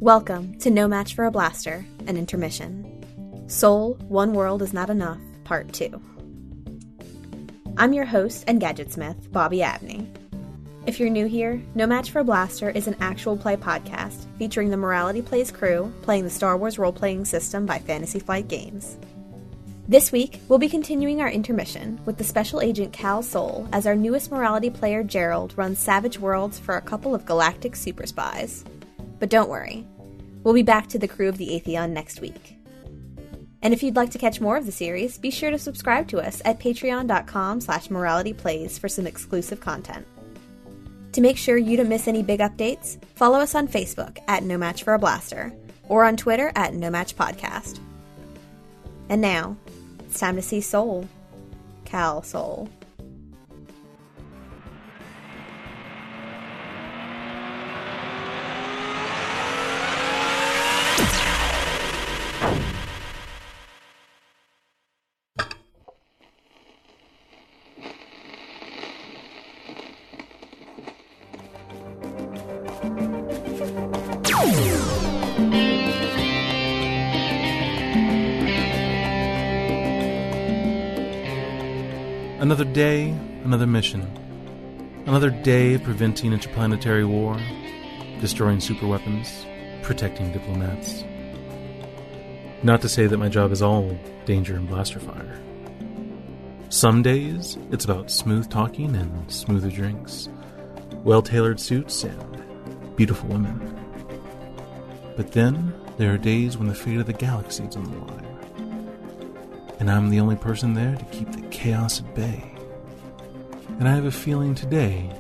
Welcome to No Match for a Blaster, an intermission. Soul, One World is Not Enough, Part 2. I'm your host and gadgetsmith, Bobby Abney. If you're new here, No Match for a Blaster is an actual play podcast featuring the Morality Plays crew playing the Star Wars role-playing system by Fantasy Flight Games. This week, we'll be continuing our intermission with the Special Agent Kal Sol as our newest Morality player Gerald runs Savage Worlds for a couple of galactic super spies. But don't worry, we'll be back to the crew of the Atheon next week. And if you'd like to catch more of the series, be sure to subscribe to us at patreon.com/moralityplays for some exclusive content. To make sure you don't miss any big updates, follow us on Facebook at No Match for a Blaster, or on Twitter at No Match Podcast. And now, it's time to see Sol. Kal Sol. Another day, another mission. Another day of preventing interplanetary war, destroying superweapons, protecting diplomats. Not to say that my job is all danger and blaster fire. Some days, it's about smooth talking and smoother drinks, well-tailored suits and beautiful women. But then, there are days when the fate of the galaxy is on the line. And I'm the only person there to keep the chaos at bay. And I have a feeling today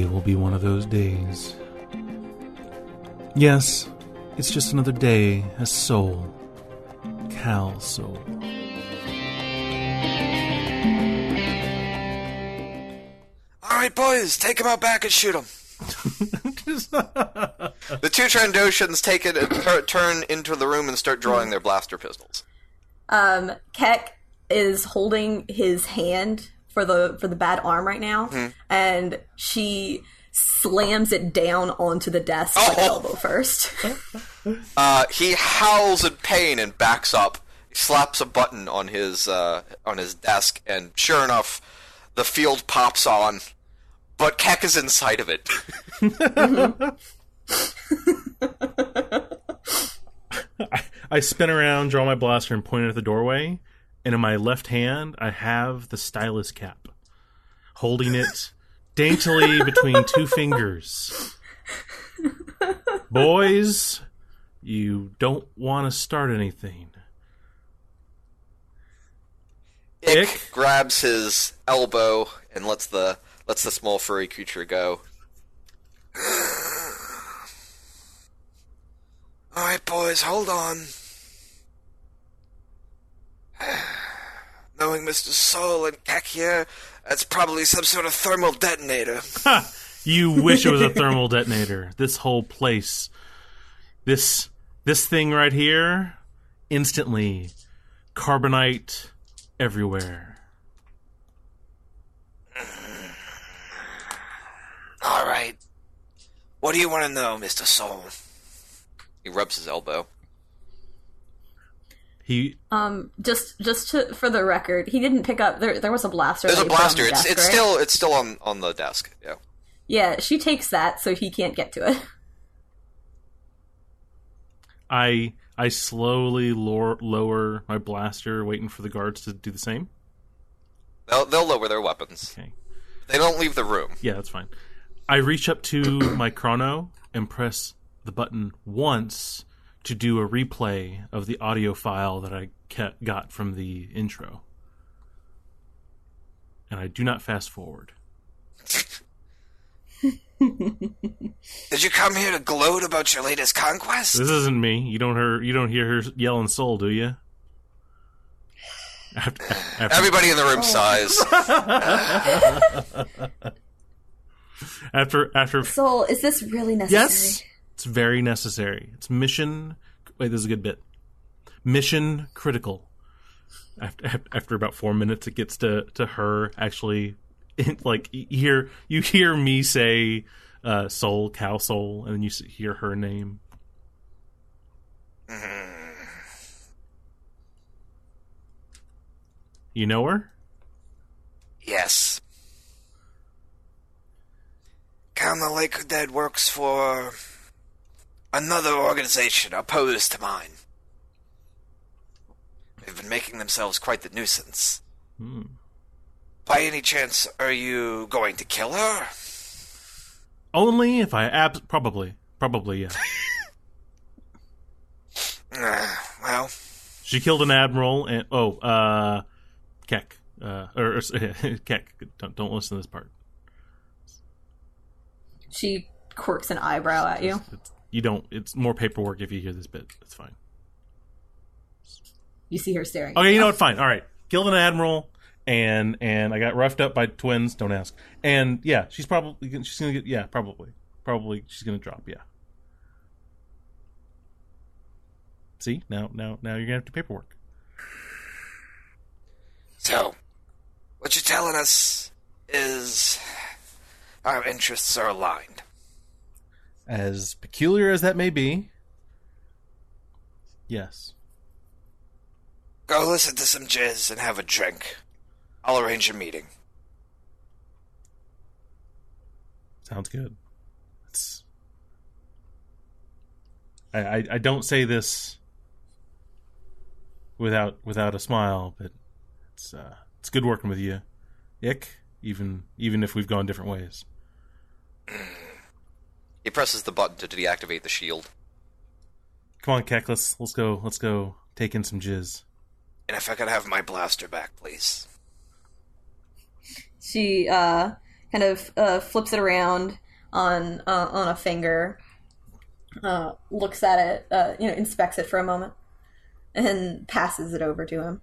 will be one of those days. Yes, it's just another day as Sol. Kal Sol. Alright, boys, take him out back and shoot him. The two Trandoshans take it and turn into the room and start drawing their blaster pistols. Keck is holding his hand for the bad arm right now, and she slams it down onto the desk like elbow first. He howls in pain and backs up. He slaps a button on his desk, and sure enough, the field pops on. But Keck is inside of it. I spin around, draw my blaster, and point it at the doorway. And in my left hand, I have the stylus cap, holding it daintily between two fingers. Boys, you don't want to start anything. Ick grabs his elbow and lets the small furry creature go. Alright, boys, hold on. Knowing Mr. Sol and Keck here, that's probably some sort of thermal detonator. Ha! You wish it was a thermal detonator. This whole place. This thing right here, instantly. Carbonite everywhere. Alright. What do you want to know, Mr. Sol? He rubs his elbow. For the record, he didn't pick up. There was a blaster. There's a blaster. Desk, it's right? still on the desk. Yeah. Yeah, she takes that, so he can't get to it. I slowly lower my blaster, waiting for the guards to do the same. They'll lower their weapons. Okay. They don't leave the room. Yeah, that's fine. I reach up to my chrono and press the button once to do a replay of the audio file that I got from the intro. And I do not fast forward. Did you come here to gloat about your latest conquest? This isn't me. You don't hear her yelling Sol, do you? Everybody in the room sighs. After Sol, is this really necessary? Yes, it's very necessary. It's mission. Wait, this is a good bit. Mission critical. After about 4 minutes, it gets to her actually. Like you hear me say, Sol, Kal Sol, and then you hear her name. You know her? Yes. Count the Laker Dead works for another organization opposed to mine. They've been making themselves quite the nuisance. By any chance, are you going to kill her? Only if I probably, yeah. Well, she killed an admiral, and Keck, Keck. Don't listen to this part. She quirks an eyebrow at you. You don't. It's more paperwork if you hear this bit. That's fine. You see her staring. Okay, you know what? Fine. All right. Killed an admiral, and I got roughed up by twins. Don't ask. And yeah, she's gonna get. Yeah, probably she's gonna drop. Yeah. See, now you're gonna have to paperwork. So, what you're telling us is our interests are aligned. As peculiar as that may be, yes. Go listen to some jizz and have a drink. I'll arrange a meeting. Sounds good. I don't say this without a smile, but it's good working with you, Ick. Even if we've gone different ways. He presses the button to deactivate the shield. Come on, Keck. Let's go take in some jizz. And if I could have my blaster back, please. She kind of flips it around on a finger, looks at it, inspects it for a moment, and passes it over to him.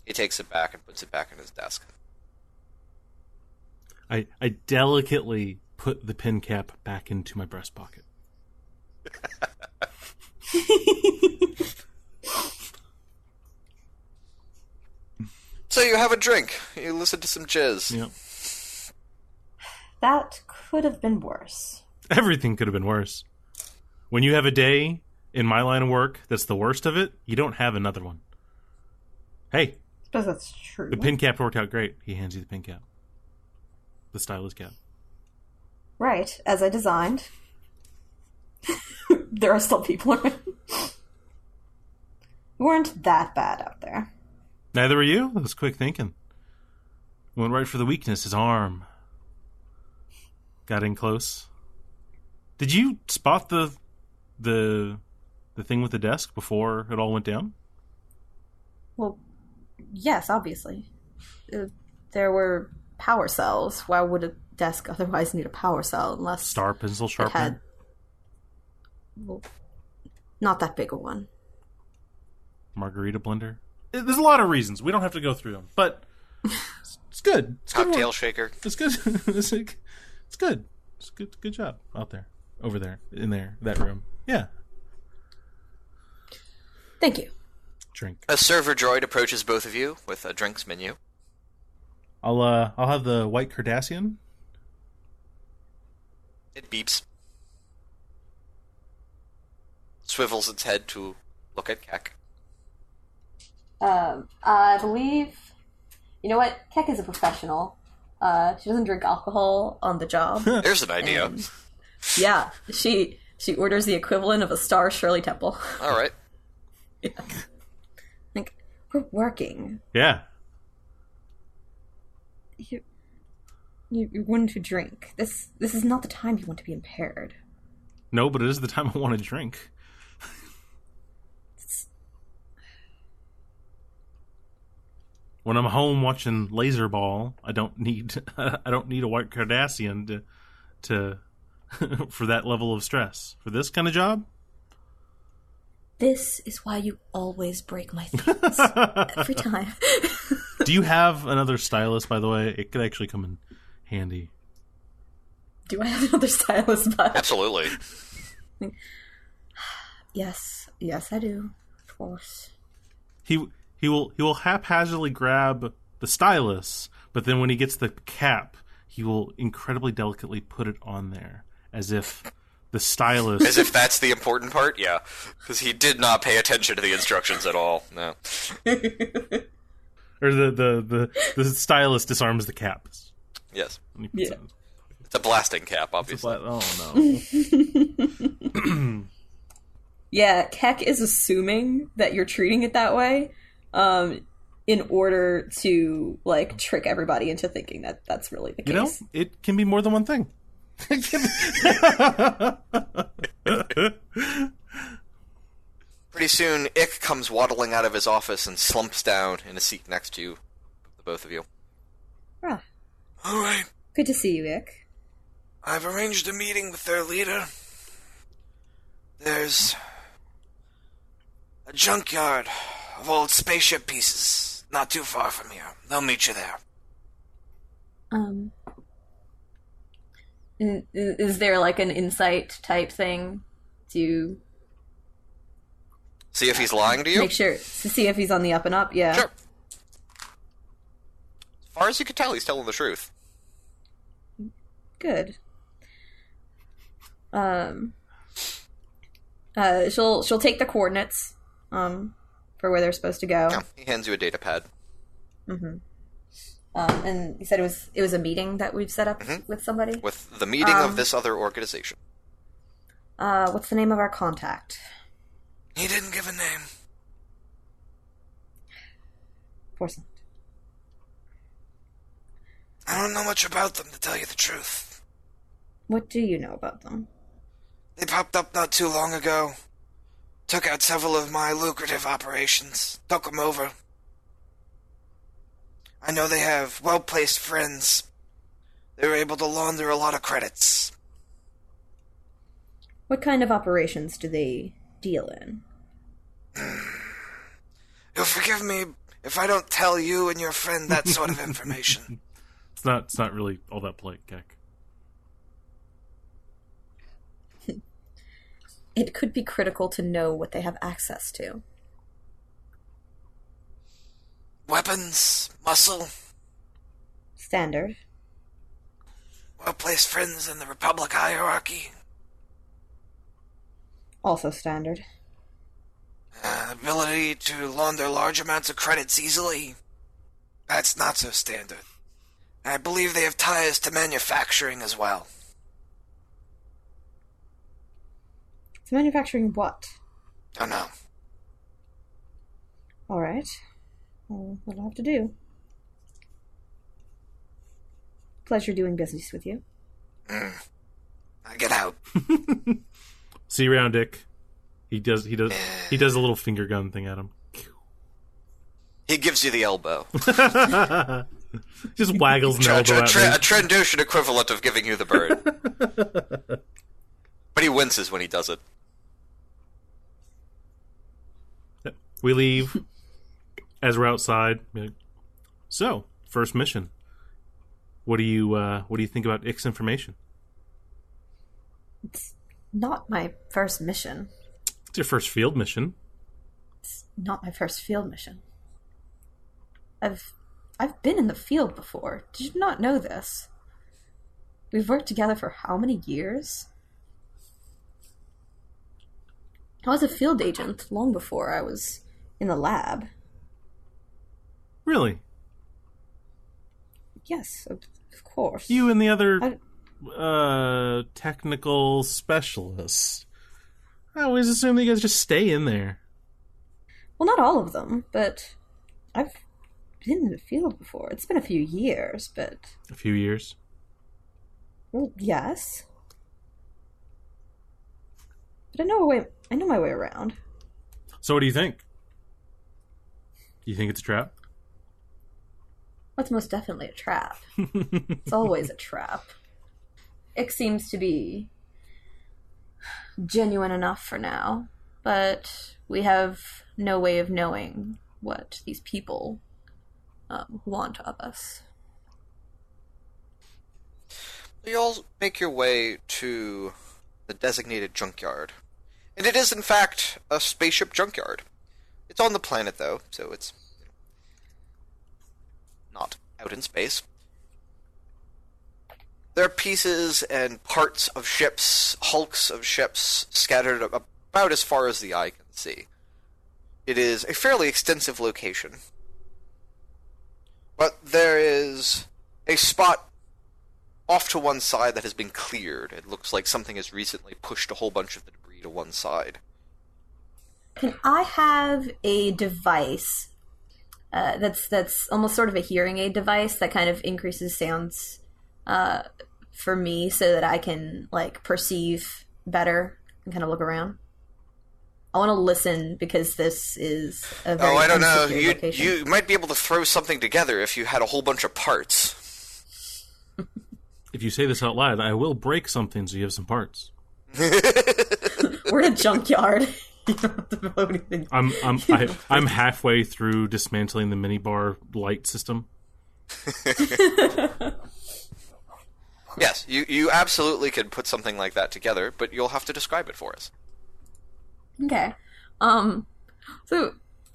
He takes it back and puts it back in his desk. I delicately put the pin cap back into my breast pocket. So you have a drink. You listen to some jizz. Yep. That could have been worse. Everything could have been worse. When you have a day in my line of work that's the worst of it, you don't have another one. Hey. I suppose that's true. The pin cap worked out great. He hands you the pin cap. The stylus cap. Right, as I designed. There are still people around. You weren't that bad out there. Neither were you. It was quick thinking. Went right for the weakness, his arm. Got in close. Did you spot the thing with the desk before it all went down? Well, yes, obviously. There were power cells. Why would a desk otherwise need a power cell unless... Star pencil sharpener? Well, not that big a one. Margarita blender? There's a lot of reasons. We don't have to go through them. But it's good. It's good Cocktail work. shaker. It's good. It's good. It's good. Good job out there. Over there. In there. That room. Yeah. Thank you. Drink. A server droid approaches both of you with a drinks menu. I'll have the white Cardassian. It beeps. Swivels its head to look at Keck. I believe... You know what? Keck is a professional. She doesn't drink alcohol on the job. There's an idea. And, yeah, she orders the equivalent of a Star Shirley Temple. All right. Yeah. Like, we're working. Yeah. You want to drink. This is not the time you want to be impaired. No, but it is the time I want to drink. When I'm home watching laser ball, I don't need a white Cardassian to for that level of stress. For this kind of job? This is why you always break my things. Every time. Do you have another stylus, by the way? It could actually come in handy. Do I have another stylus, bud? Absolutely. Yes, I do. Of course. He will haphazardly grab the stylus, but then when he gets the cap, he will incredibly delicately put it on there, as if the stylist... As if that's the important part? Yeah. Because he did not pay attention to the instructions at all. No. Or the stylist disarms the cap. Yes. Yeah. It's a blasting cap, obviously. Oh, no. Yeah, Keck is assuming that you're treating it that way in order to, like, trick everybody into thinking that that's really the case. You know, it can be more than one thing. Pretty soon, Ick comes waddling out of his office and slumps down in a seat next to the both of you. Ah. All right. Good to see you, Ick. I've arranged a meeting with their leader. There's a junkyard of old spaceship pieces not too far from here. They'll meet you there. Is there like an insight type thing to see if he's lying to you? Make sure to see if he's on the up and up. Yeah. Sure. As far as you can tell, he's telling the truth. Good. She'll take the coordinates for where they're supposed to go. Yeah, he hands you a data pad. Mm-hmm. And he said it was a meeting that we've set up with somebody? With the meeting of this other organization. What's the name of our contact? He didn't give a name. Of course not. I don't know much about them, to tell you the truth. What do you know about them? They popped up not too long ago. Took out several of my lucrative operations. Took them over. I know they have well-placed friends. They were able to launder a lot of credits. What kind of operations do they deal in? You'll forgive me if I don't tell you and your friend that sort of information. It's not really all that polite, Keck. It could be critical to know what they have access to. Weapons, muscle. Standard. Well-placed friends in the Republic hierarchy. Also standard. Ability to launder large amounts of credits easily. That's not so standard. I believe they have ties to manufacturing as well. So manufacturing what? Oh no. Alright. Well, what'll I have to do? Pleasure doing business with you. I get out. See you around, Dick. He does a little finger gun thing at him. He gives you the elbow. Just waggles an elbow at me. A Trandoshan equivalent of giving you the bird. But he winces when he does it. We leave as we're outside. So, first mission. What do you think about Ick's information? It's not my first mission. It's your first field mission. It's not my first field mission. I've been in the field before. Did you not know this? We've worked together for how many years? I was a field agent long before I was in the lab. Really? Yes, of course. You and the other technical specialists. I always assume that you guys just stay in there. Well, not all of them, but I've been in the field before. It's been a few years, but... A few years? Well, yes. But I know my way around. So what do you think? Do you think it's a trap? Well, it's most definitely a trap. It's always a trap. Ick seems to be genuine enough for now, but we have no way of knowing what these people want of us. You all make your way to the designated junkyard. And it is, in fact, a spaceship junkyard. It's on the planet, though, so it's not out in space. There are pieces and parts of ships, hulks of ships, scattered about as far as the eye can see. It is a fairly extensive location. But there is a spot off to one side that has been cleared. It looks like something has recently pushed a whole bunch of the debris to one side. Can I have a device that's almost sort of a hearing aid device that kind of increases sounds for me so that I can, like, perceive better and kind of look around? I want to listen because this is a very I don't know. location. You might be able to throw something together if you had a whole bunch of parts. If you say this out loud, I will break something so you have some parts. We're in a junkyard. You don't have to blow anything. I'm halfway through dismantling the minibar light system. Yes, you absolutely could put something like that together, but you'll have to describe it for us. Okay. So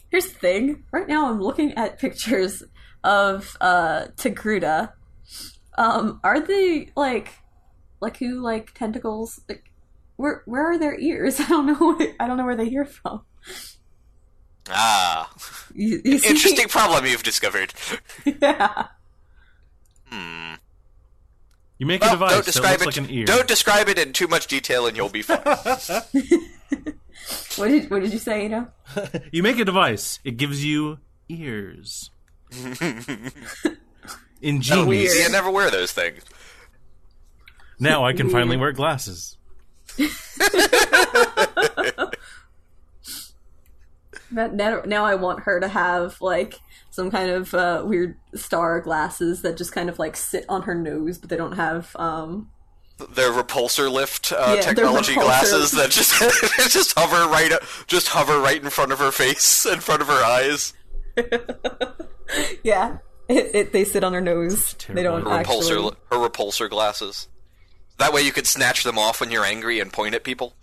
here's the thing. Right now I'm looking at pictures of Tigruda. Are they like tentacles? Like, where are their ears? I don't know where they hear from. Ah. You see? Interesting problem you've discovered. Yeah. You make a device that looks like an ear. Don't describe it in too much detail and you'll be fine. What did you say, Ito? You make a device. It gives you ears. Ingenious. See, I never wear those things. Now I can finally wear glasses. Now I want her to have, like, some kind of weird star glasses that just kind of, like, sit on her nose, but they don't have Their repulsor lift technology glasses that just hover right in front of her face, in front of her eyes. Yeah, they sit on her nose. They don't her repulsor glasses. That way you could snatch them off when you're angry and point at people.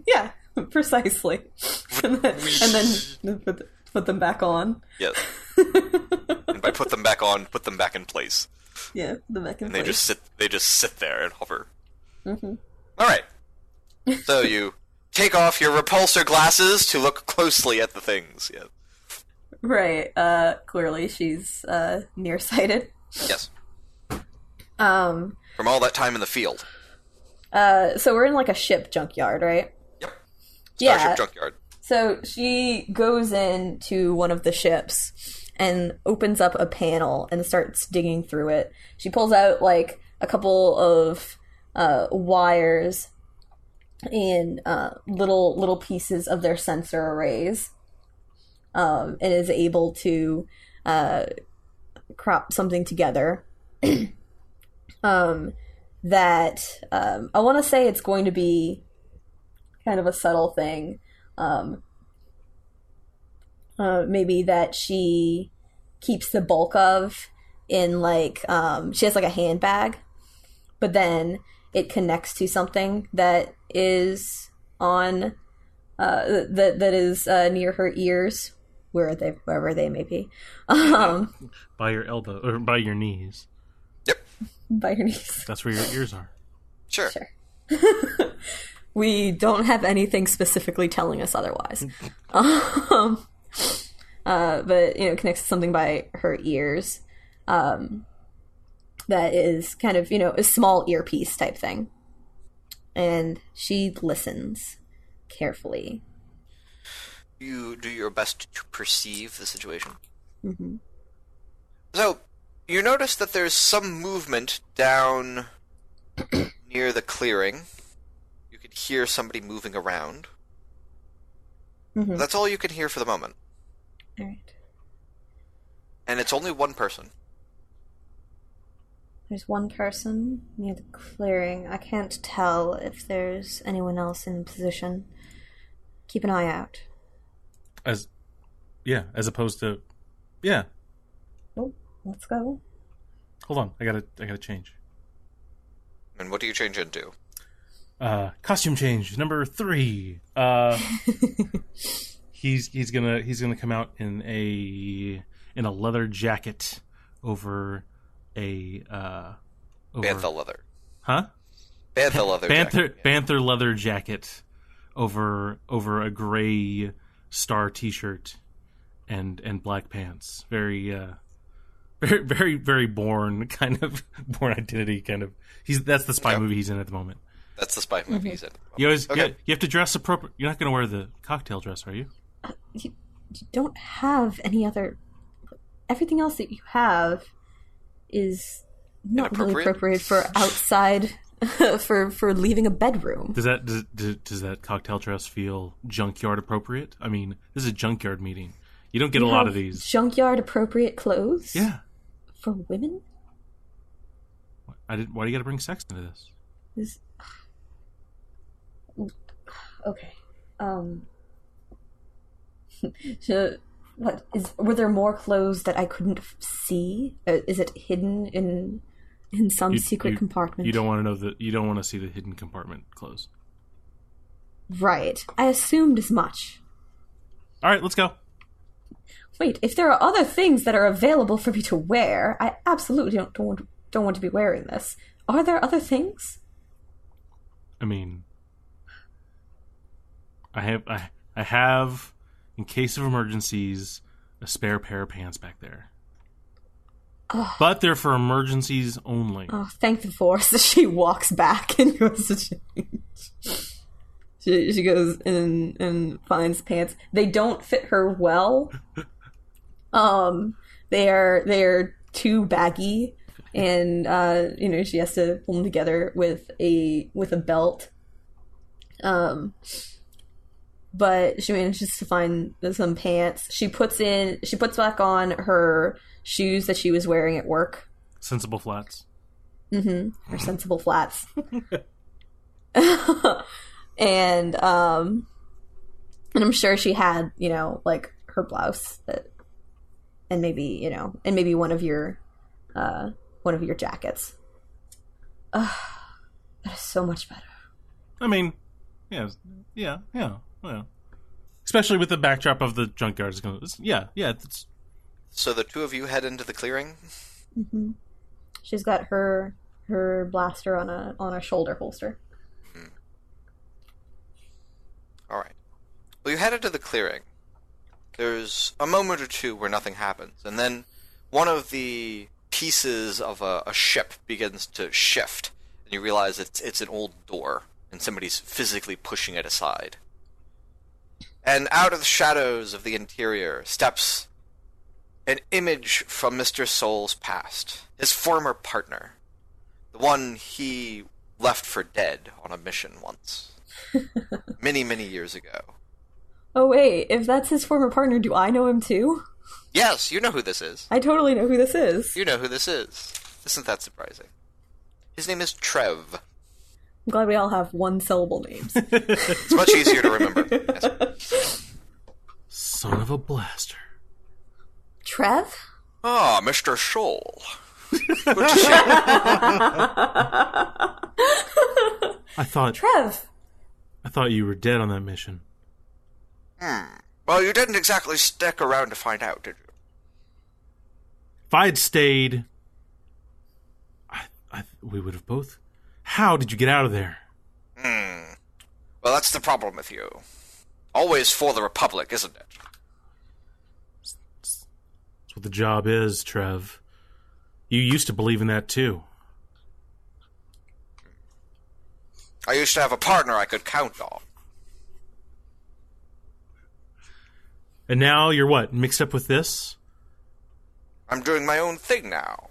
Yeah, precisely. and then put them back on. Yes. And by put them back on, put them back in place. Yeah, the back in and place. they just sit there and hover. Mm-hmm. All right. So you take off your repulsor glasses to look closely at the things. Yeah. Right. Clearly she's nearsighted. Yes. From all that time in the field. So we're in, like, a ship junkyard, right? Yep. Starship junkyard. So she goes into one of the ships and opens up a panel and starts digging through it. She pulls out, like, a couple of wires and little pieces of their sensor arrays, and is able to crop something together. That I want to say it's going to be kind of a subtle thing. Maybe that she keeps the bulk of in, like, she has, like, a handbag, but then it connects to something that is on that is near her ears, wherever they may be. By your elbow or by your knees. Yep. By your knees. That's where your ears are. Sure. We don't have anything specifically telling us otherwise. But, connects to something by her ears. That is kind of, a small earpiece type thing. And she listens carefully. You do your best to perceive the situation. Mm-hmm. So, you notice that there's some movement down near the clearing. You can hear somebody moving around. Mm-hmm. That's all you can hear for the moment. All right. And it's only one person. There's one person near the clearing. I can't tell if there's anyone else in position. Keep an eye out. As opposed to, yeah. Oh, let's go. Hold on, I gotta change. And what do you change into? Costume change number 3. He's gonna come out in a leather jacket over a Bantha leather. Huh? Bantha leather jacket. Bantha leather jacket over a gray star T-shirt and black pants. Very very very Bourne identity kind of. That's the spy movie he's in at the moment. That's the spy movie he's in. You have to dress appropriate. You're not going to wear the cocktail dress, are you? You don't have any other. Everything else that you have is not really appropriate for outside. for leaving a bedroom. Does that cocktail dress feel junkyard appropriate? I mean, this is a junkyard meeting. You don't get a lot of these. Junkyard appropriate clothes? Yeah. For women? Why do you got to bring sex into this? Okay. So, were there more clothes that I couldn't see? Is it hidden in some secret compartment? You don't want to know that. You don't want to see the hidden compartment clothes. Right. I assumed as much. All right, let's go. Wait, if there are other things that are available for me to wear, I absolutely don't want to be wearing this. Are there other things? I mean, I have, in case of emergencies, a spare pair of pants back there. Oh. But they're for emergencies only. Oh, thank the force that she walks back and goes to change. She goes and finds pants. They don't fit her well. They are too baggy, and she has to pull them together with a belt. But she manages to find some pants. She puts back on her shoes that she was wearing at work. Sensible flats. Mm-hmm. Her sensible flats. And I'm sure she had, like her blouse and maybe one of your jackets. That is so much better. I mean, yeah. Especially with the backdrop of the junkyard. So the two of you head into the clearing? Mm-hmm. She's got her blaster on a shoulder holster. Mm-hmm. All right. Well, you head into the clearing. There's a moment or two where nothing happens, and then one of the pieces of a ship begins to shift, and you realize it's an old door, and somebody's physically pushing it aside. And out of the shadows of the interior steps an image from Mr. Sol's past, his former partner, the one he left for dead on a mission once, many, many years ago. Oh wait, if that's his former partner, do I know him too? Yes, you know who this is. I totally know who this is. You know who this is. Isn't that surprising? His name is Trev. I'm glad we all have one-syllable names. It's much easier to remember. Yes. Son of a blaster. Trev? Ah, Mr. Sol. Good to see you. Trev! I thought you were dead on that mission. Well, you didn't exactly stick around to find out, did you? If I had stayed, we would have both. How did you get out of there? Well, that's the problem with you. Always for the Republic, isn't it? That's what the job is, Trev. You used to believe in that, too. I used to have a partner I could count on. And now you're what, mixed up with this? I'm doing my own thing now.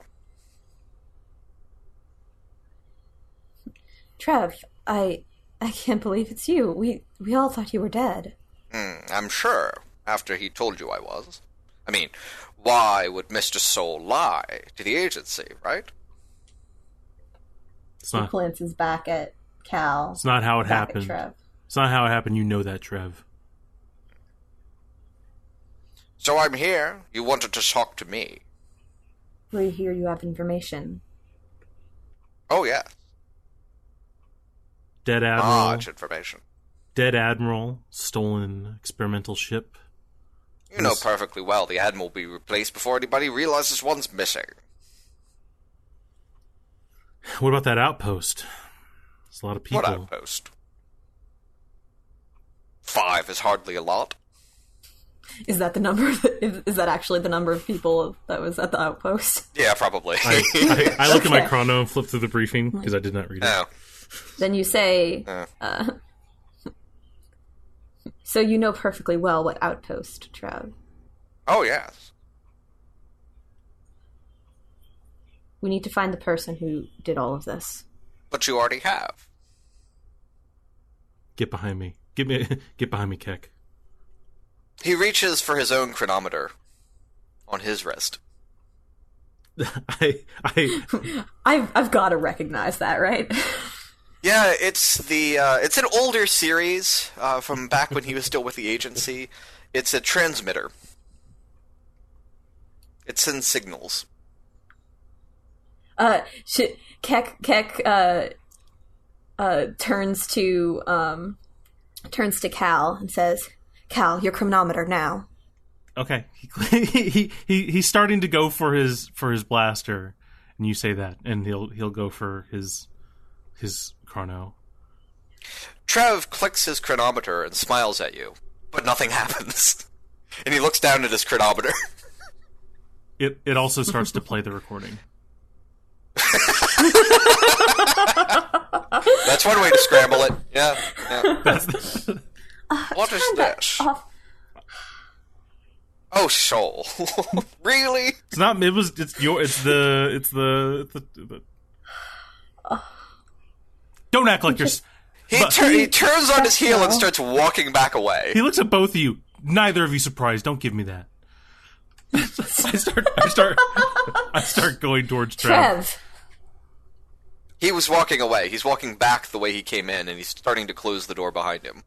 Trev, I can't believe it's you. We all thought you were dead. I'm sure, after he told you I was. I mean, why would Mr. Sol lie to the agency, right? He glances back at Kal. It's not how it happened. Trev. It's not how it happened. You know that, Trev. So I'm here. You wanted to talk to me. We hear you have information. Oh, yeah. Dead Admiral. Much information. Dead Admiral. Stolen experimental ship. You know perfectly well the Admiral will be replaced before anybody realizes one's missing. What about that outpost? There's a lot of people. What outpost? 5 is hardly a lot. Is that the number? Is that actually the number of people that was at the outpost? Yeah, probably. I looked at my chrono and flipped through the briefing because I did not read it. No. Then you say, so you know perfectly well what outpost, Trev. Oh, yes. We need to find the person who did all of this. But you already have. Get behind me. Get behind me, Keck. He reaches for his own chronometer on his wrist. I've got to recognize that, right? Yeah, it's it's an older series from back when he was still with the agency. It's a transmitter. It sends signals. Keck turns to Kal and says, "Kal, your chronometer now." Okay, he's starting to go for his blaster, and you say that, and he'll go for his chrono. Trev clicks his chronometer and smiles at you, but nothing happens. And he looks down at his chronometer. It also starts to play the recording. That's one way to scramble it. Yeah. What is this? Oh, Sol. Really? It's not. It's the. Don't act like you're. He turns on his heel and starts walking back away. He looks at both of you. Neither of you surprised. Don't give me that. I start going towards Trev. He was walking away. He's walking back the way he came in, and he's starting to close the door behind him.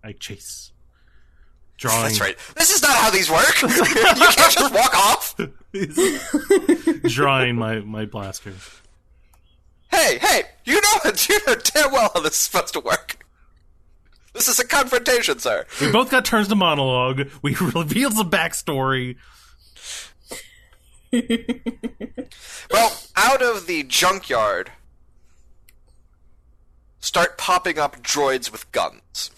I chase. Drawing. That's right. This is not how these work. You can't just walk off. Drawing my blaster. Hey! You know damn well how this is supposed to work. This is a confrontation, sir. We both got turns to monologue. We revealed some backstory. Well, out of the junkyard start popping up droids with guns.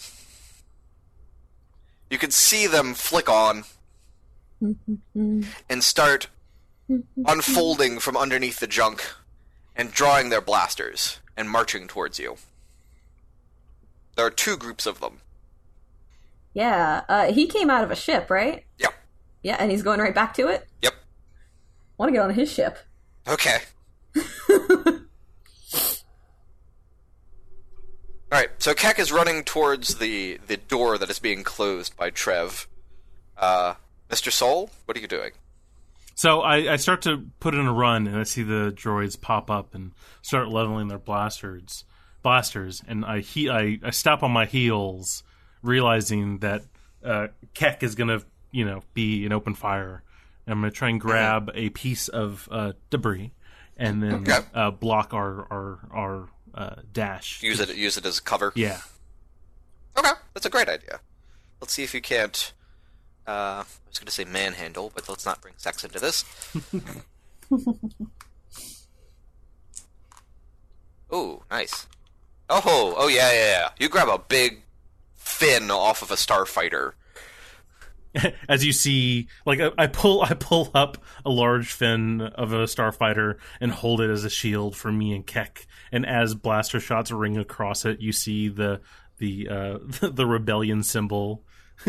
You can see them flick on and start unfolding from underneath the junk and drawing their blasters and marching towards you. There are 2 groups of them. Yeah, he came out of a ship, right? Yep. Yeah, and he's going right back to it? Yep. I want to get on his ship. Okay. Alright, so Keck is running towards the door that is being closed by Trev. Mr. Sol, what are you doing? So I start to put in a run, and I see the droids pop up and start leveling their blasters, and I stop on my heels, realizing that Keck is going to, be in open fire. And I'm going to try and grab a piece of debris, and then block our dash. Use it as cover. Yeah. Okay, that's a great idea. Let's see if you can't. I was going to say manhandle, but let's not bring sex into this. Ooh, nice. Oh yeah. You grab a big fin off of a starfighter. As you see, I pull up a large fin of a starfighter and hold it as a shield for me and Keck. And as blaster shots ring across it, you see the rebellion symbol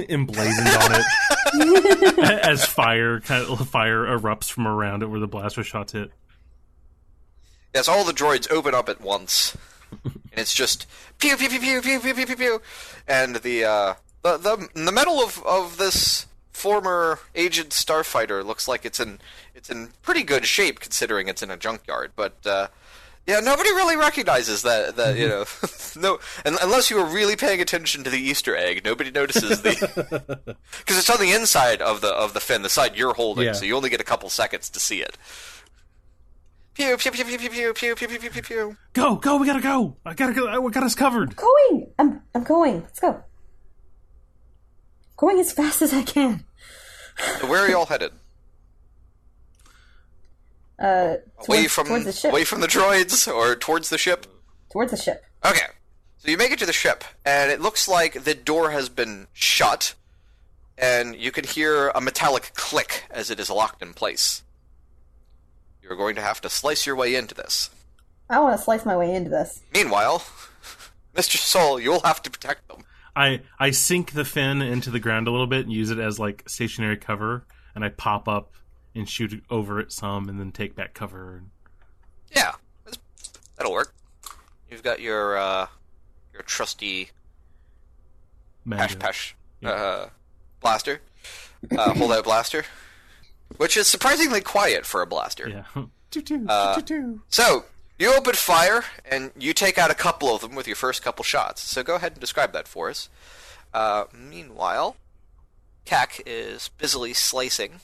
emblazoned on it as fire erupts from around it where the blaster shots hit. Yes, all the droids open up at once, and it's just pew pew pew pew pew pew pew pew pew, and the metal of this former aged starfighter looks like it's in pretty good shape considering it's in a junkyard, but yeah, nobody really recognizes that no, unless you were really paying attention to the Easter egg, nobody notices the because it's on the inside of the fin, the side you're holding, so you only get a couple seconds to see it. Pew pew pew pew pew pew pew pew pew pew pew. Go! We gotta go! I gotta go! We got us covered. I'm going. Let's go. Going as fast as I can. So where are y'all headed? Away from towards the ship. Away from the droids, or towards the ship? Towards the ship. Okay. So you make it to the ship, and it looks like the door has been shut, and you can hear a metallic click as it is locked in place. You're going to have to slice your way into this. I want to slice my way into this. Meanwhile, Mr. Sol, you'll have to protect them. I sink the fin into the ground a little bit and use it as like stationary cover, and I pop up and shoot over it some, and then take back cover. Yeah, that'll work. You've got your trusty pash blaster, holdout blaster, which is surprisingly quiet for a blaster. Yeah. So you open fire and you take out a couple of them with your first couple shots. So go ahead and describe that for us. Meanwhile, Kak is busily slicing.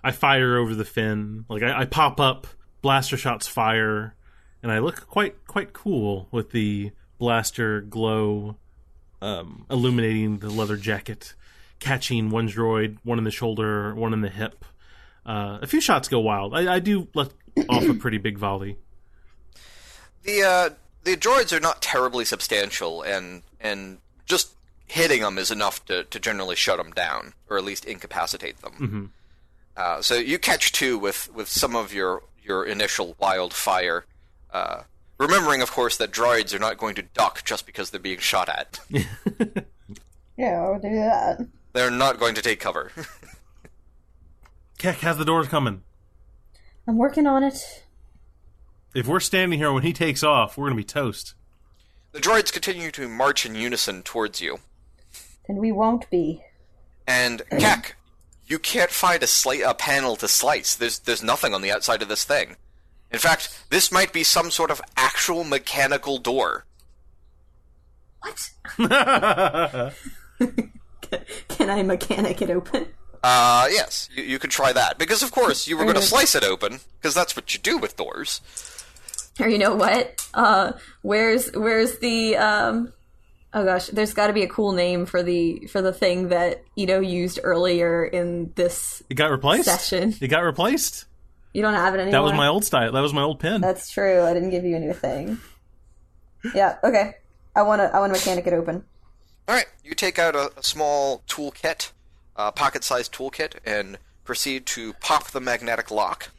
I fire over the fin. Like I pop up, blaster shots fire, and I look quite cool with the blaster glow illuminating the leather jacket, catching one droid, one in the shoulder, one in the hip. A few shots go wild. I do let off a pretty big volley. The droids are not terribly substantial, and just hitting them is enough to generally shut them down, or at least incapacitate them. Mm-hmm. So you catch two with some of your initial wild fire, remembering, of course, that droids are not going to duck just because they're being shot at. Yeah, I would do that. They're not going to take cover. Kek, how's the doors coming? I'm working on it. If we're standing here when he takes off, we're going to be toast. The droids continue to march in unison towards you. Then we won't be. And, Kek, you can't find a panel to slice. There's nothing on the outside of this thing. In fact, this might be some sort of actual mechanical door. What? Can I mechanic it open? Yes, you could try that. Because, of course, you were going to slice it open, because that's what you do with doors. Or you know what? Where's the, oh gosh, there's gotta be a cool name for the thing that, used earlier in this It got replaced? session. It got replaced? You don't have it anymore? That was my old style. That was my old pen. That's true. I didn't give you a new thing. Yeah, okay. I wanna mechanic it open. Alright, you take out a small toolkit, pocket-sized toolkit, and proceed to pop the magnetic lock.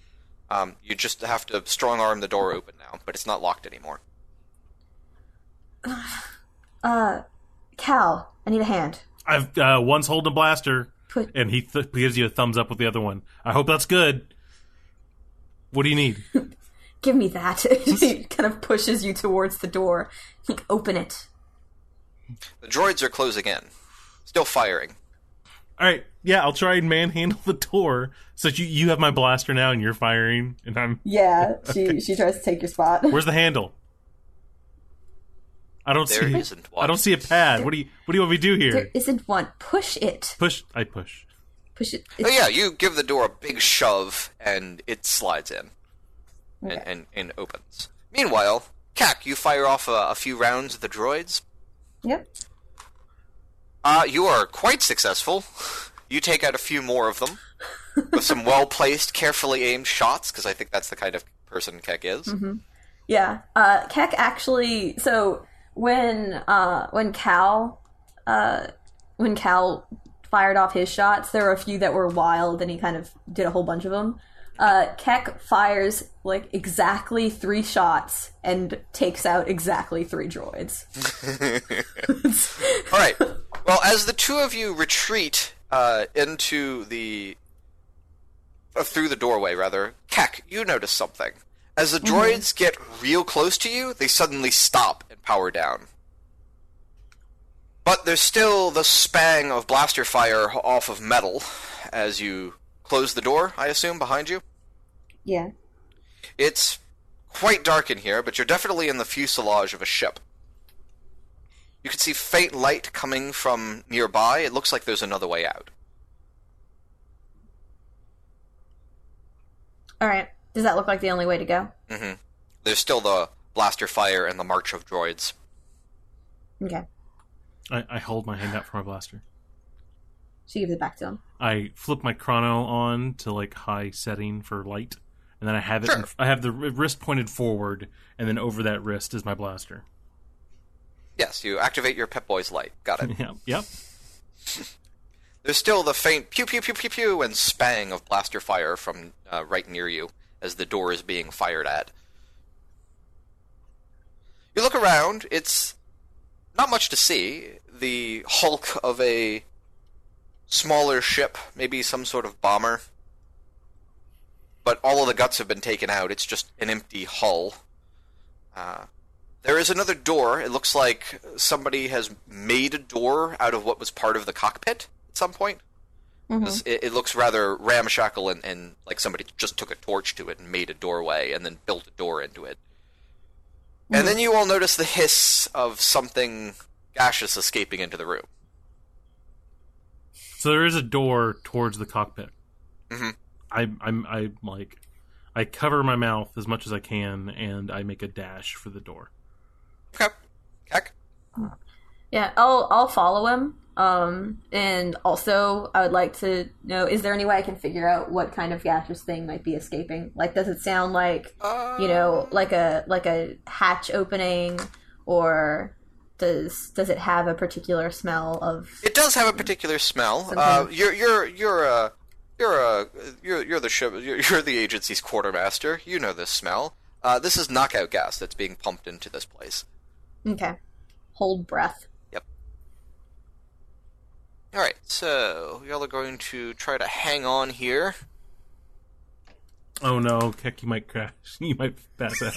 You just have to strong-arm the door open now, but it's not locked anymore. Kal, I need a hand. I've one's holding a blaster, and he gives you a thumbs up with the other one. I hope that's good. What do you need? Give me that. He kind of pushes you towards the door. Open it. The droids are closing in, still firing. All right, yeah, I'll try and manhandle the door. So you have my blaster now, and you're firing, and I'm... Yeah, she tries to take your spot. Where's the handle? I don't There see. isn't one. I don't see a pad. What do you want me to do here? There isn't one. Push it. Push. I push. Push it. Oh yeah, you give the door a big shove, and it slides in, Okay. and opens. Meanwhile, Kak, you fire off a few rounds at the droids. Yep. You are quite successful. You take out a few more of them with some well-placed, carefully aimed shots, because I think that's the kind of person Kek is. Mm-hmm. Yeah. Kek actually. So when Kal fired off his shots, there were a few that were wild, and he kind of did a whole bunch of them. Kek fires exactly 3 shots and takes out exactly 3 droids. All right. Well, as the two of you retreat into through the doorway, rather, Kek, you notice something. As the droids get real close to you, they suddenly stop and power down. But there's still the spang of blaster fire off of metal as you close the door, I assume, behind you? Yeah. It's quite dark in here, but you're definitely in the fuselage of a ship. You can see faint light coming from nearby. It looks like there's another way out. Alright. Does that look like the only way to go? Mm-hmm. There's still the blaster fire and the march of droids. Okay. I hold my hand out for my blaster. She gives it back to him. I flip my chrono on to like high setting for light, and then I have it. Sure. I have the wrist pointed forward, and then over that wrist is my blaster. Yes, you activate your Pep Boy's light. Got it. Yeah. Yep. There's still the faint pew pew pew pew pew and spang of blaster fire from right near you as the door is being fired at. You look around. It's not much to see. The hulk of a smaller ship, maybe some sort of bomber. But all of the guts have been taken out. It's just an empty hull. There is another door. It looks like somebody has made a door out of what was part of the cockpit at some point. Mm-hmm. It looks rather ramshackle and like somebody just took a torch to it and made a doorway and then built a door into it. Mm-hmm. And then you all notice the hiss of something gaseous escaping into the room. So there is a door towards the cockpit. Mm-hmm. I cover my mouth as much as I can, and I make a dash for the door. Okay. Heck. Yeah, I'll follow him. And also, I would like to know, is there any way I can figure out what kind of gaseous thing might be escaping? Like, does it sound like, like a hatch opening, or does it have a particular smell of? It does have a particular smell. You're the ship. You're the agency's quartermaster. You know this smell. This is knockout gas that's being pumped into this place. Okay. Hold breath. Yep. All right. So y'all are going to try to hang on here. Oh no, Keck, you might crash. You might pass out.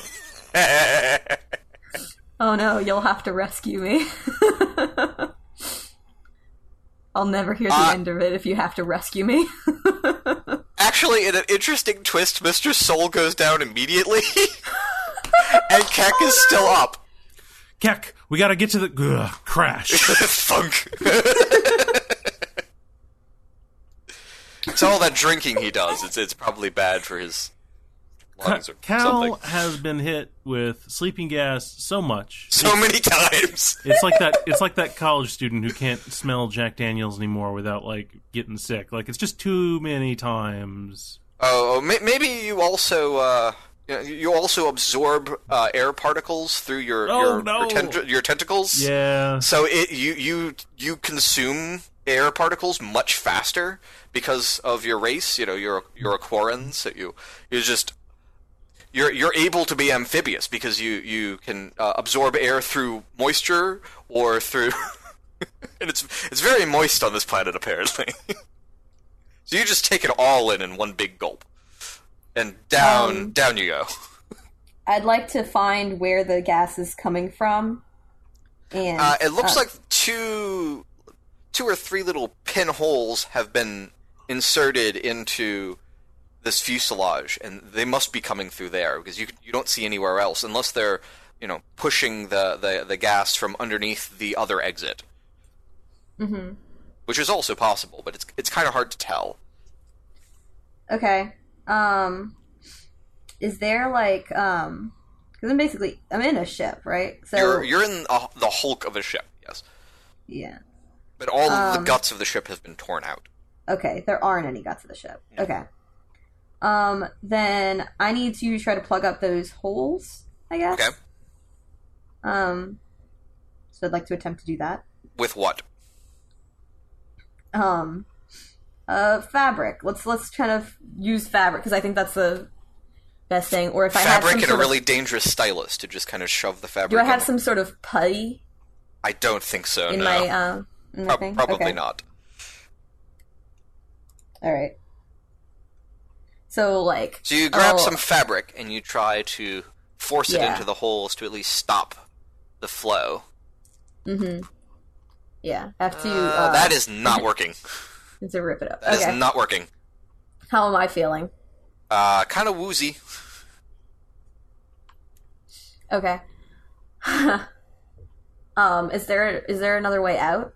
Oh no, you'll have to rescue me. I'll never hear the end of it if you have to rescue me. Actually, in an interesting twist, Mr. Soul goes down immediately, and Keck is still up. Keck, we gotta get to the... crash. Thunk. It's all that drinking he does. It's probably bad for his lungs or Kal something. has been hit with sleeping gas so much. So many times. It's like that college student who can't smell Jack Daniels anymore without like getting sick. Like it's just too many times. Oh, maybe you also absorb air particles through your tentacles. Yeah. So you consume air particles much faster because of your race. You know, you're a quarren, so you're able to be amphibious because you can absorb air through moisture or through and it's very moist on this planet apparently. So you just take it all in one big gulp. And down you go. I'd like to find where the gas is coming from. And it looks like two or three little pinholes have been inserted into this fuselage, and they must be coming through there because you don't see anywhere else unless they're pushing the gas from underneath the other exit. Mm-hmm. Which is also possible, but it's kind of hard to tell. Okay. Is there like because I'm in a ship, right? So you're in the hulk of a ship, yes. Yeah. But all of the guts of the ship have been torn out. Okay, there aren't any guts of the ship. Okay. Then I need to try to plug up those holes, I guess. Okay. So I'd like to attempt to do that. With what? Fabric. Let's kind of use fabric because I think that's the best thing. Or if fabric I have and a really dangerous stylus to just kind of shove the fabric. Do I have some sort of putty? I don't think so. In no. my in my thing? Probably okay. not. All right. So you grab some fabric and you try to force it into the holes to at least stop the flow. Mm-hmm. Yeah, I have to. That is not working. To rip it up. That is not working. How am I feeling? Kind of woozy. Okay. Is there another way out?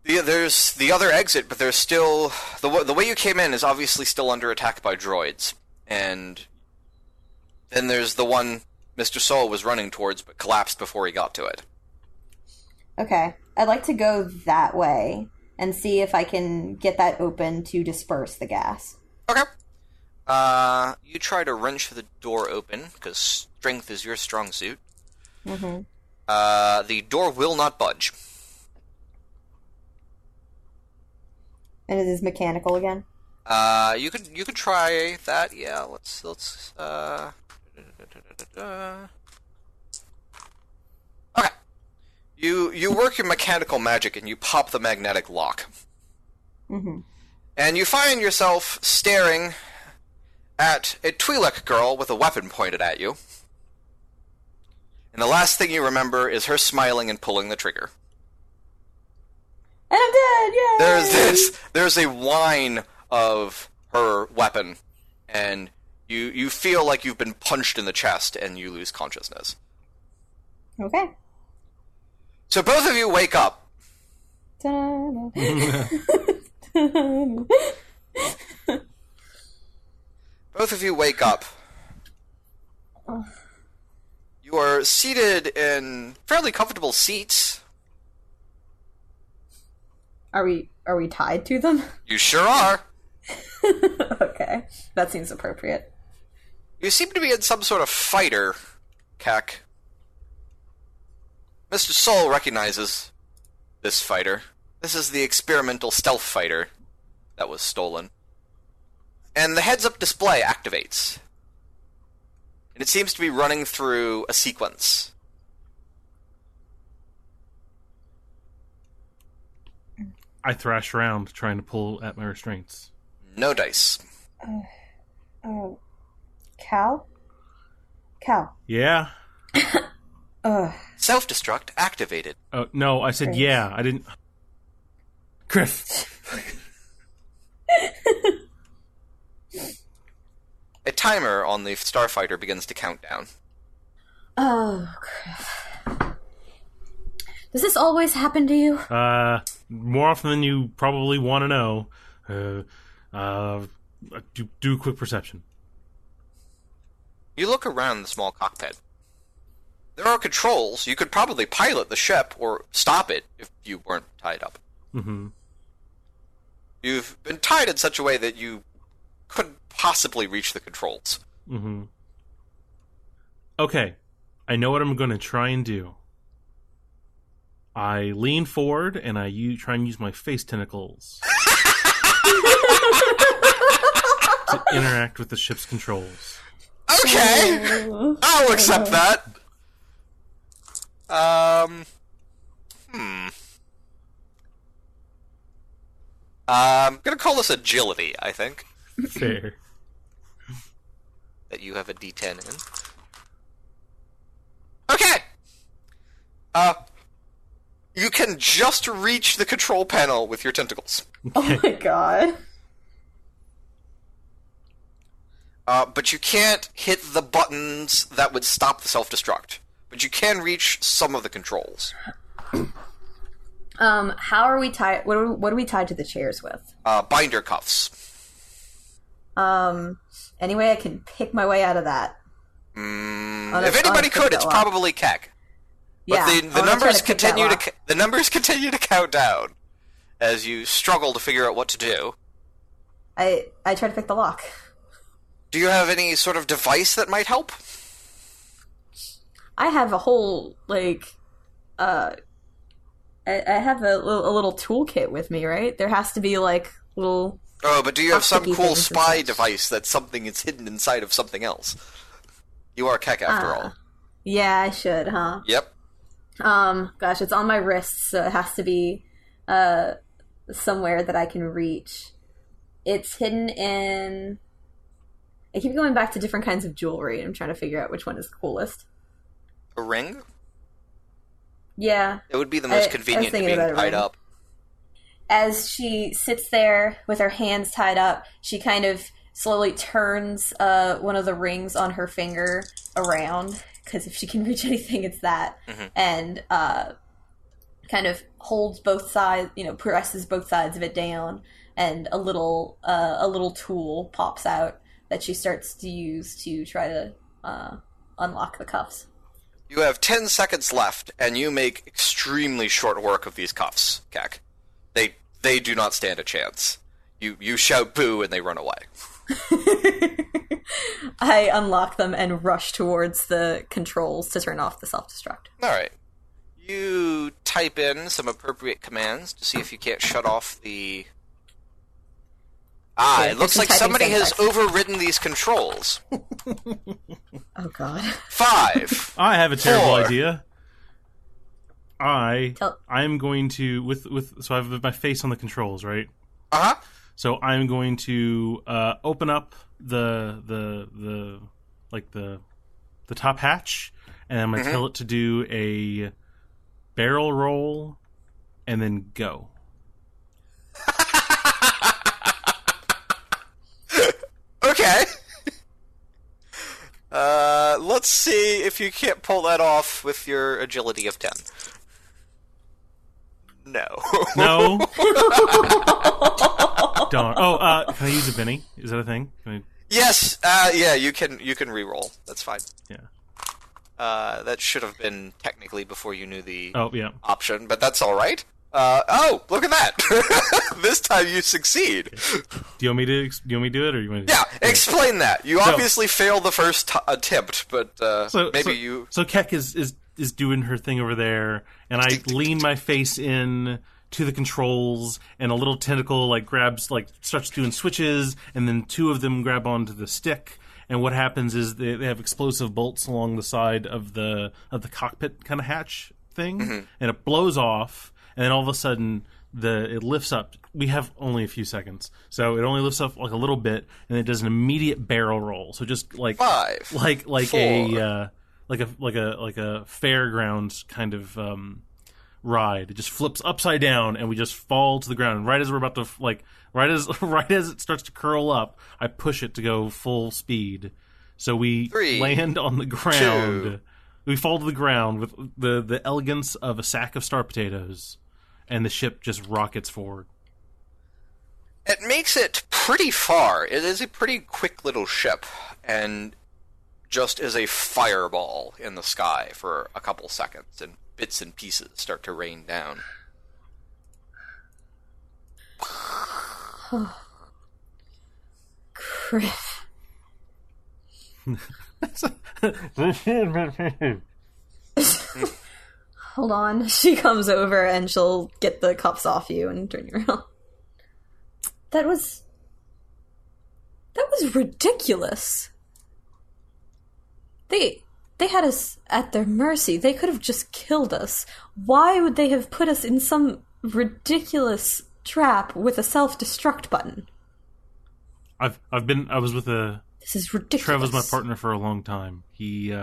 Yeah, there's the other exit, but there's still the way you came in is obviously still under attack by droids, and then there's the one Mr. Soul was running towards, but collapsed before he got to it. Okay, I'd like to go that way, and see if I can get that open to disperse the gas. Okay. You try to wrench the door open, because strength is your strong suit. Mm-hmm. The door will not budge. And it is mechanical again? You could try that, yeah, let's, Okay. You work your mechanical magic and you pop the magnetic lock. Mm-hmm. And you find yourself staring at a Twilek girl with a weapon pointed at you. And the last thing you remember is her smiling and pulling the trigger. And I'm dead! Yay! There's a whine of her weapon, and you feel like you've been punched in the chest and you lose consciousness. Okay. So both of you wake up. Both of you wake up. You are seated in fairly comfortable seats. Are we tied to them? You sure are. Okay. That seems appropriate. You seem to be in some sort of fighter, Kak. Mr. Sol recognizes this fighter. This is the experimental stealth fighter that was stolen. And the heads-up display activates. And it seems to be running through a sequence. I thrash around trying to pull at my restraints. No dice. Kal? Kal. Yeah? Self-destruct activated. Oh, no, I said Chris. yeah. I didn't... Griff! A timer on the Starfighter begins to count down. Oh, crap. Does this always happen to you? More often than you probably want to know. Do a quick perception. You look around the small cockpit. There are controls. You could probably pilot the ship or stop it if you weren't tied up. Mm-hmm. You've been tied in such a way that you couldn't possibly reach the controls. Mm-hmm. Okay. I know what I'm going to try and do. I lean forward and I try and use my face tentacles to interact with the ship's controls. Okay! I'll accept that. I'm gonna call this agility, I think. Fair. That you have a D10 in. Okay! You can just reach the control panel with your tentacles. Oh my god. But you can't hit the buttons that would stop the self-destruct. But you can reach some of the controls. How are we tied? What are we tied to the chairs with? Binder cuffs. Any way I can pick my way out of that? If anybody could, it's probably Keck. But Yeah, the numbers continue the numbers continue to count down as you struggle to figure out what to do. I try to pick the lock. Do you have any sort of device that might help? I have a whole I have a little toolkit with me, right? There has to be like little. Oh, but do you have some plasticky cool things and spy such. device that's something that's hidden inside of something else? You are Keck after all. Yeah, I should, huh? Yep. Gosh, it's on my wrist, so it has to be somewhere that I can reach. It's hidden in. I keep going back to different kinds of jewelry. I'm trying to figure out which one is coolest. A ring? Yeah. It would be the most convenient to being tied up. As she sits there with her hands tied up, she kind of slowly turns one of the rings on her finger around, because if she can reach anything, it's that, and kind of holds both sides, presses both sides of it down, and a little tool pops out that she starts to use to try to unlock the cuffs. You have 10 seconds left, and you make extremely short work of these cuffs, Keck. They they do not stand a chance. You shout boo and they run away. I unlock them and rush towards the controls to turn off the self-destruct. Alright. You type in some appropriate commands to see if you can't shut off the... it looks like somebody has overridden these controls. Oh, God. 5. I have a terrible 4. idea. I'm going to so I have my face on the controls, right? Uh-huh. So I'm going to open up the top hatch, and I'm gonna tell it to do a barrel roll, and then go. Okay. Let's see if you can't pull that off with your agility of 10. No. No. Darn. Oh, can I use a Benny? Is that a thing? Yes. Yeah. You can re-roll. That's fine. Yeah. That should have been technically before you knew the option, but that's all right. Look at that! This time you succeed. Do you want me to do it, or you want me to? Yeah, explain that. You obviously failed the first attempt, but you. So Keck is doing her thing over there, and I lean my face in to the controls, and a little tentacle starts doing switches, and then 2 of them grab onto the stick. And what happens is they have explosive bolts along the side of the cockpit kind of hatch thing, and it blows off. And then all of a sudden, it lifts up. We have only a few seconds, so it only lifts up like a little bit, and it does an immediate barrel roll. So just like 5, like 4. a fairgrounds kind of ride. It just flips upside down, and we just fall to the ground. And right as we're about to right as it starts to curl up, I push it to go full speed. So we 3, land on the ground. 2. We fall to the ground with the elegance of a sack of star potatoes. And the ship just rockets forward. It makes it pretty far. It is a pretty quick little ship, and just is a fireball in the sky for a couple seconds, and bits and pieces start to rain down. Griff. Hold on. She comes over and she'll get the cuffs off you and turn you around. That was ridiculous. They had us at their mercy. They could have just killed us. Why would they have put us in some ridiculous trap with a self-destruct button? I was with This is ridiculous. Trev was my partner for a long time. He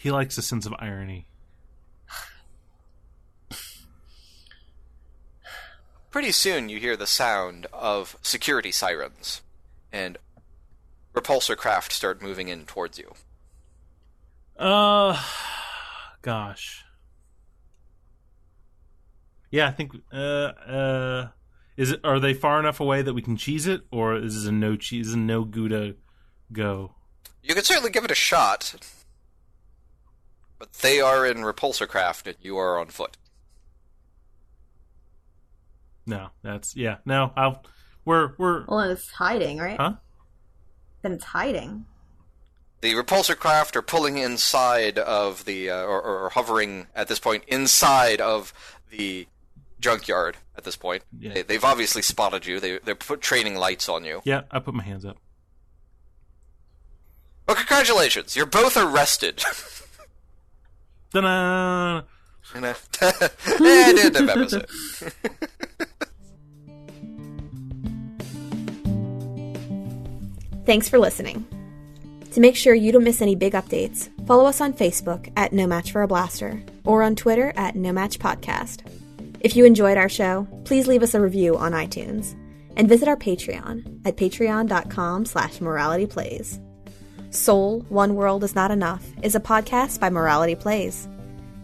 likes a sense of irony. Pretty soon you hear the sound of security sirens, and repulsor craft start moving in towards you. Gosh. Yeah, I think, are they far enough away that we can cheese it, or is this a no cheese, no Gouda go? You can certainly give it a shot, but they are in repulsor craft and you are on foot. No, we're Well, it's hiding, right? Huh? Then it's hiding. The repulsor craft are pulling inside of the, or hovering at this point inside of the junkyard at this point. Yeah. They've obviously spotted you. They're put training lights on you. Yeah, I put my hands up. Well, congratulations. You're both arrested. Ta-da! And end of episode. Thanks for listening. To make sure you don't miss any big updates, follow us on Facebook at No Match for a Blaster or on Twitter at No Match Podcast. If you enjoyed our show, please leave us a review on iTunes and visit our Patreon at patreon.com/moralityplays. Soul, One World is Not Enough is a podcast by Morality Plays.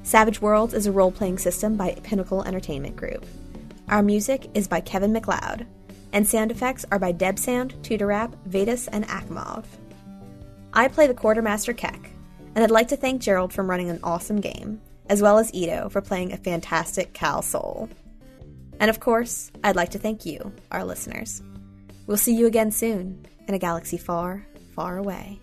Savage Worlds is a role-playing system by Pinnacle Entertainment Group. Our music is by Kevin McLeod, and sound effects are by debsound, tutarap, vedas, and akhemov. I play the quartermaster Keck, and I'd like to thank Gerald for running an awesome game, as well as Ito for playing a fantastic Kal Sol. And of course, I'd like to thank you, our listeners. We'll see you again soon, in a galaxy far, far away.